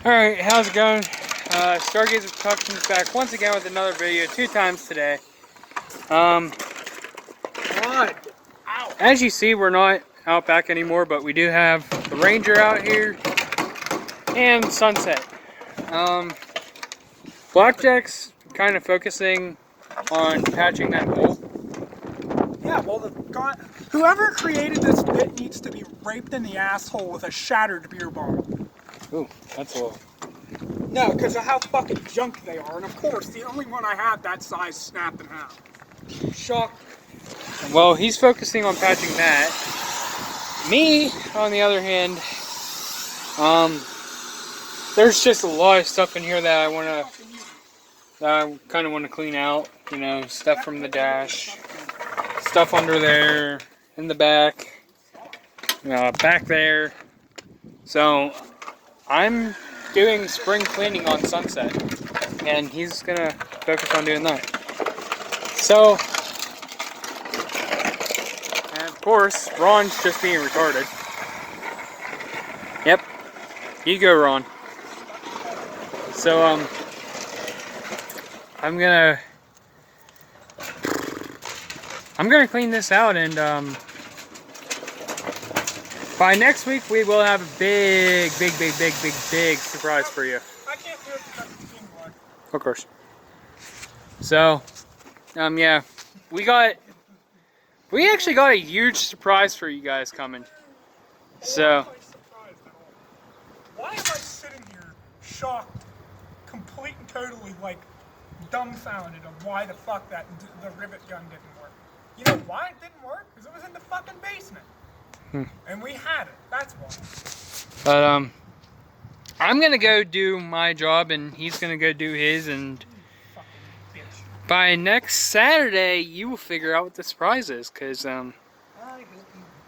Alright, how's it going? Stargazer Productions back once again with another video, 2 times today. As you see, we're not out back anymore, but we do have the Ranger out here and Sunset. Blackjack's kind of focusing on patching that hole. Yeah, well, whoever created this bit needs to be raped in the asshole with a shattered beer bottle. Ooh, that's a little... No, because of how fucking junk they are. And of course, the only one I have that size snapped in half. Shock. Well, he's focusing on patching that. Me, on the other hand, there's just a lot of stuff in here that I kind of want to clean out. You know, stuff from the dash, stuff under there, in the back, back there. So, I'm doing spring cleaning on Sunset, and he's gonna focus on doing that. So, and of course, Ron's just being retarded. Yep, you go, Ron. So, I'm gonna clean this out, and by next week we will have a big surprise for you. I can't do it because it's teamwork. Of course. So, yeah, we actually got a huge surprise for you guys coming. So, why am I sitting here shocked, complete and totally like dumbfounded of why the fuck the rivet gun didn't work? You know why it didn't work? Because it was in the fucking basement. And we had it, that's why. But, I'm gonna go do my job, and he's gonna go do his, and by next Saturday, you will figure out what the surprise is, because, I hope you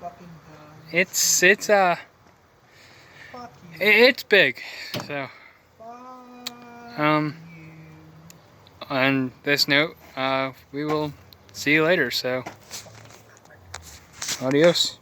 fucking die. it's Fuck you. it's big, so, Fuck on this note, we will see you later, so, adios.